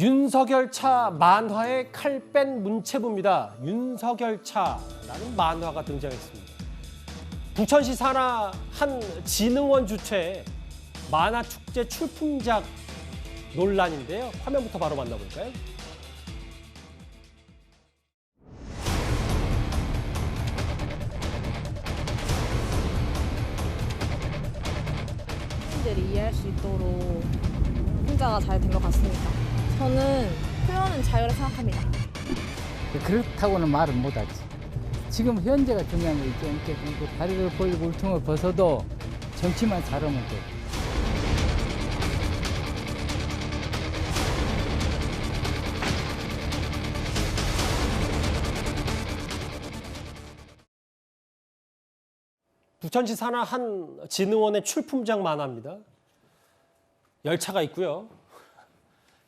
윤석열차 만화의 칼 뺀 문체부입니다. 윤석열차라는 만화가 등장했습니다. 부천시 산하 한 진흥원 주최의 만화 축제 출품작 논란인데요. 화면부터 바로 만나볼까요? 시민들이 이해할 수 있도록 풍자가 잘 된 것 같습니다. 저는 표현은 자유라 생각합니다. 그렇다고는 말은 못하지. 지금 현재가 중요한 거죠. 이렇게 다리를 벌리고 울퉁을 벗어도 정치만 잘하면 돼. 부천시 산하 한 진흥원의 출품작 만화입니다. 열차가 있고요.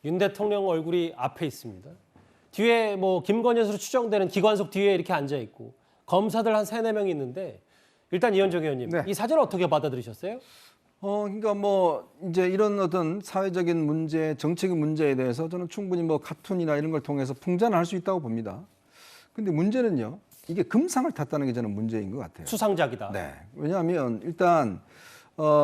윤 대통령 얼굴이 앞에 있습니다. 뒤에 김건희으로 추정되는 기관석 뒤에 이렇게 앉아 있고 검사들 한 3-4명이 있는데 일단 이현정 의원님, 네. 이 사진을 어떻게 받아들이셨어요? 그러니까 이제 이런 어떤 사회적인 문제, 정책의 문제에 대해서 저는 충분히 카툰이나 이런 걸 통해서 풍자는 할 수 있다고 봅니다. 근데 문제는요, 이게 금상을 탔다는 게 저는 문제인 것 같아요. 수상작이다. 네. 왜냐하면 일단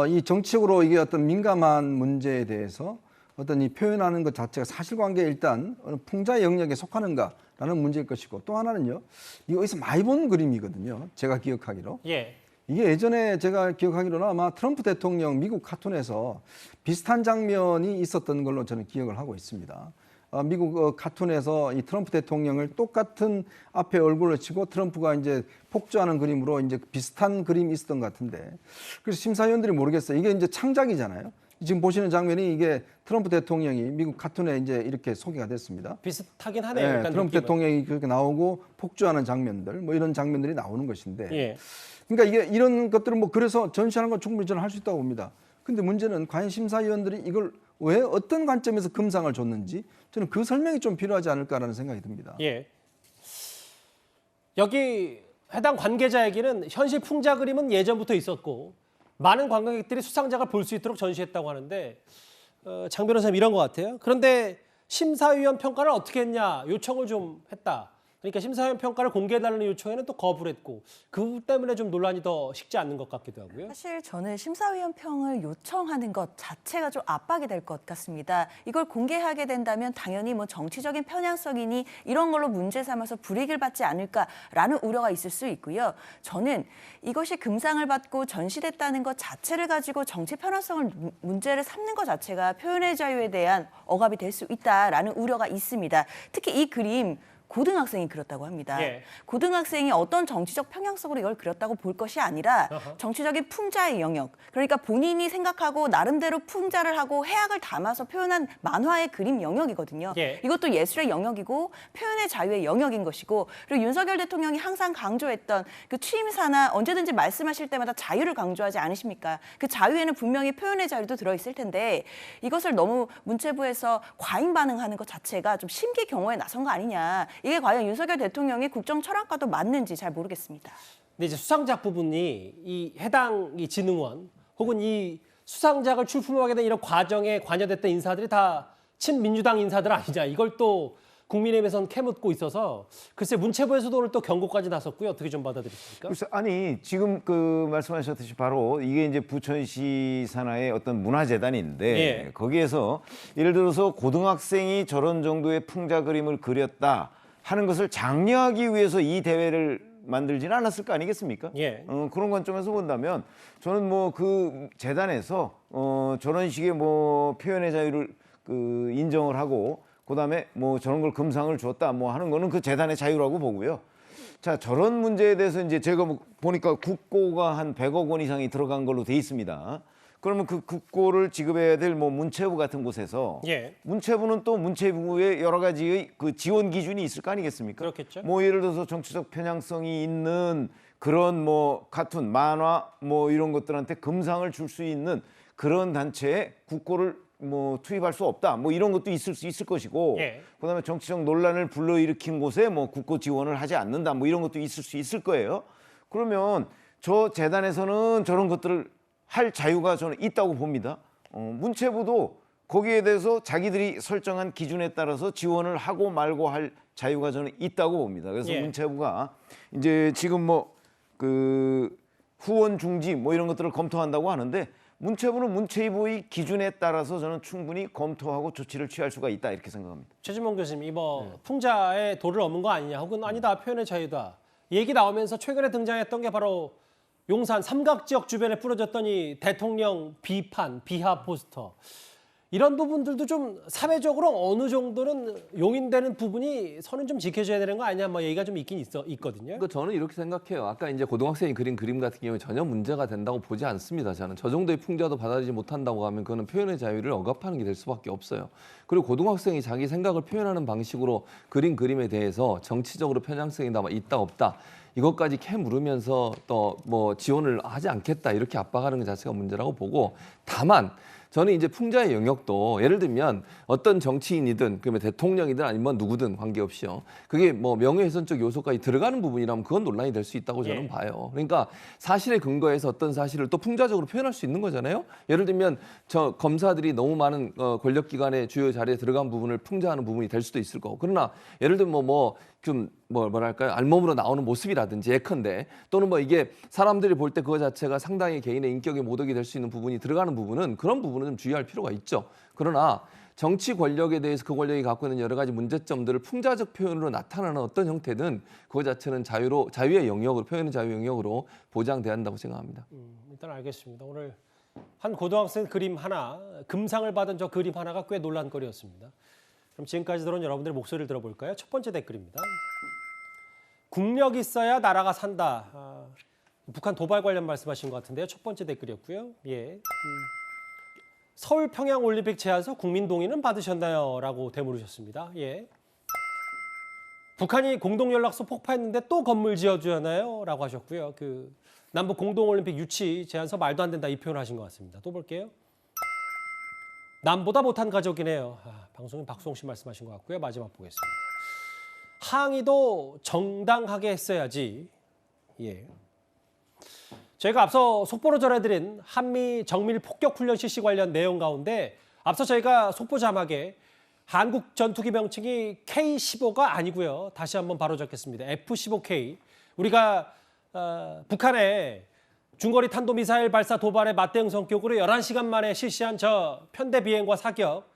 이 정치적으로 이게 어떤 민감한 문제에 대해서 어떤 이 표현하는 것 자체가 사실관계에 일단 어느 풍자 영역에 속하는가라는 문제일 것이고, 또 하나는요, 이거 어디서 많이 본 그림이거든요. 제가 기억하기로. 예. 이게 예전에 제가 기억하기로는 아마 트럼프 대통령 미국 카툰에서 비슷한 장면이 있었던 걸로 저는 기억을 하고 있습니다. 미국 카툰에서 이 트럼프 대통령을 똑같은 앞에 얼굴을 치고 트럼프가 이제 폭주하는 그림으로 이제 비슷한 그림이 있었던 것 같은데, 그래서 심사위원들이 모르겠어요. 이게 이제 창작이잖아요. 지금 보시는 장면이 이게 트럼프 대통령이 미국 카툰에 이제 이렇게 소개가 됐습니다. 비슷하긴 하네요. 네, 일단 트럼프 느낌은. 대통령이 그렇게 나오고 폭주하는 장면들, 이런 장면들이 나오는 것인데, 예. 그러니까 이게 이런 것들은 그래서 전시하는 건 충분히 저는 할 수 있다고 봅니다. 근데 문제는 과연 심사위원들이 이걸 왜 어떤 관점에서 금상을 줬는지 저는 그 설명이 좀 필요하지 않을까라는 생각이 듭니다. 예. 여기 해당 관계자에게는 현실 풍자 그림은 예전부터 있었고 많은 관광객들이 수상작을 볼 수 있도록 전시했다고 하는데 장 변호사님 이런 것 같아요. 그런데 심사위원 평가를 어떻게 했냐 요청을 좀 했다. 그러니까 심사위원 평가를 공개해달라는 요청에는 또 거부를 했고 그 때문에 좀 논란이 더 식지 않는 것 같기도 하고요. 사실 저는 심사위원 평을 요청하는 것 자체가 좀 압박이 될 것 같습니다. 이걸 공개하게 된다면 당연히 정치적인 편향성이니 이런 걸로 문제 삼아서 불이익을 받지 않을까라는 우려가 있을 수 있고요. 저는 이것이 금상을 받고 전시됐다는 것 자체를 가지고 정치 편향성을 문제를 삼는 것 자체가 표현의 자유에 대한 억압이 될 수 있다라는 우려가 있습니다. 특히 이 그림 고등학생이 그렸다고 합니다. 예. 고등학생이 어떤 정치적 평양성으로 이걸 그렸다고 볼 것이 아니라 정치적인 풍자의 영역, 그러니까 본인이 생각하고 나름대로 풍자를 하고 해악을 담아서 표현한 만화의 그림 영역이거든요. 예. 이것도 예술의 영역이고 표현의 자유의 영역인 것이고, 그리고 윤석열 대통령이 항상 강조했던 그 취임사나 언제든지 말씀하실 때마다 자유를 강조하지 않으십니까? 그 자유에는 분명히 표현의 자유도 들어있을 텐데 이것을 너무 문체부에서 과잉 반응하는 것 자체가 좀 심기 경호에 나선 거 아니냐. 이게 과연 윤석열 대통령의 국정 철학과도 맞는지 잘 모르겠습니다. 근데 이제 수상작 부분이 이 해당 이 진흥원 혹은 이 수상작을 출품하게 된 이런 과정에 관여됐던 인사들이 다 친민주당 인사들 아니냐 이걸 또 국민의힘에서는 캐묻고 있어서 글쎄 문체부에서도 오늘 또 경고까지 나섰고요. 어떻게 좀 받아들이십니까? 글쎄, 아니 지금 말씀하셨듯이 바로 이게 이제 부천시 산하의 어떤 문화재단인데 예. 거기에서 예를 들어서 고등학생이 저런 정도의 풍자 그림을 그렸다 하는 것을 장려하기 위해서 이 대회를 만들지는 않았을 거 아니겠습니까? 예. 그런 관점에서 본다면 저는 그 재단에서 저런 식의 표현의 자유를 인정을 하고 그다음에 저런 걸 금상을 줬다 하는 거는 그 재단의 자유라고 보고요. 자, 저런 문제에 대해서 이제 제가 보니까 국고가 한 100억 원 이상이 들어간 걸로 돼 있습니다. 그러면 그 국고를 지급해야 될 문체부 같은 곳에서 예. 문체부는 또 문체부의 여러 가지의 그 지원 기준이 있을 거 아니겠습니까? 그렇겠죠. 예를 들어서 정치적 편향성이 있는 그런 카툰, 만화 이런 것들한테 금상을 줄 수 있는 그런 단체에 국고를 투입할 수 없다. 이런 것도 있을 수 있을 것이고, 예. 그다음에 정치적 논란을 불러일으킨 곳에 국고 지원을 하지 않는다. 이런 것도 있을 수 있을 거예요. 그러면 저 재단에서는 저런 것들을 할 자유가 저는 있다고 봅니다. 문체부도 거기에 대해서 자기들이 설정한 기준에 따라서 지원을 하고 말고 할 자유가 저는 있다고 봅니다. 그래서 예. 문체부가 이제 지금 뭐 그 후원 중지 뭐 이런 것들을 검토한다고 하는데 문체부는 문체부의 기준에 따라서 저는 충분히 검토하고 조치를 취할 수가 있다 이렇게 생각합니다. 최진봉 교수님, 이뭐 풍자의 도를 넘은 거 아니냐, 혹은 아니다 표현의 자유다 얘기 나오면서 최근에 등장했던 게 바로 용산 삼각지역 주변에 뿌려졌던 이 대통령 비판, 비하 포스터. 이런 부분들도 좀 사회적으로 어느 정도는 용인되는 부분이 선은 좀 지켜줘야 되는 거 아니냐, 뭐 얘기가 좀 있거든요. 그러니까 저는 이렇게 생각해요. 아까 이제 고등학생이 그린 그림 같은 경우에 전혀 문제가 된다고 보지 않습니다. 저는 저 정도의 풍자도 받아들이지 못한다고 하면 그거는 표현의 자유를 억압하는 게 될 수밖에 없어요. 그리고 고등학생이 자기 생각을 표현하는 방식으로 그린 그림에 대해서 정치적으로 편향성이 있다 없다 이것까지 캐 물으면서 또 뭐 지원을 하지 않겠다 이렇게 압박하는 것 자체가 문제라고 보고, 다만 저는 이제 풍자의 영역도 예를 들면 어떤 정치인이든 그러면 대통령이든 아니면 누구든 관계없이요. 그게 뭐 명예훼손적 요소까지 들어가는 부분이라면 그건 논란이 될 수 있다고 저는 예. 봐요. 그러니까 사실에 근거해서 어떤 사실을 또 풍자적으로 표현할 수 있는 거잖아요. 예를 들면 저 검사들이 너무 많은 권력기관의 주요 자리에 들어간 부분을 풍자하는 부분이 될 수도 있을 거고. 그러나 예를 들면 뭐랄까요, 알몸으로 나오는 모습이라든지 예컨대, 또는 뭐 이게 사람들이 볼 때 그거 자체가 상당히 개인의 인격에 모독이 될 수 있는 부분이 들어가는 부분은, 그런 부분은 좀 주의할 필요가 있죠. 그러나 정치 권력에 대해서 그 권력이 갖고 있는 여러 가지 문제점들을 풍자적 표현으로 나타나는 어떤 형태든 그거 자체는 자유의 영역으로, 표현의 자유 영역으로 보장돼야 한다고 생각합니다. 일단 알겠습니다. 오늘 한 고등학생 그림 하나, 금상을 받은 저 그림 하나가 꽤 논란거리였습니다. 그럼 지금까지 들어온 여러분들의 목소리를 들어볼까요? 첫 번째 댓글입니다. 국력 있어야 나라가 산다. 북한 도발 관련 말씀하신 것 같은데요. 첫 번째 댓글이었고요. 예. 서울 평양 올림픽 제안서 국민 동의는 받으셨나요? 라고 되물으셨습니다. 예. 북한이 공동연락소 폭파했는데 또 건물 지어주나요? 라고 하셨고요. 그 남북 공동올림픽 유치 제안서 말도 안 된다 이 표현을 하신 것 같습니다. 또 볼게요. 남보다 못한 가족이네요. 방송인 박수홍 씨 말씀하신 것 같고요. 마지막 보겠습니다. 항의도 정당하게 했어야지. 예. 저희가 앞서 속보로 전해드린 한미 정밀 폭격 훈련 실시 관련 내용 가운데 앞서 저희가 속보 자막에 한국 전투기 명칭이 K-15가 아니고요. 다시 한번 바로 적겠습니다. F-15K. 우리가 북한의 중거리 탄도미사일 발사 도발의 맞대응 성격으로 11시간 만에 실시한 저 편대 비행과 사격,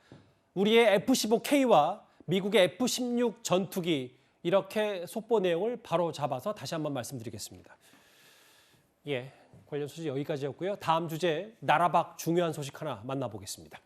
우리의 F-15K와 미국의 F-16 전투기, 이렇게 속보 내용을 바로 잡아서 다시 한번 말씀드리겠습니다. 예, 관련 소식 여기까지였고요. 다음 주제 나라 밖 중요한 소식 하나 만나보겠습니다.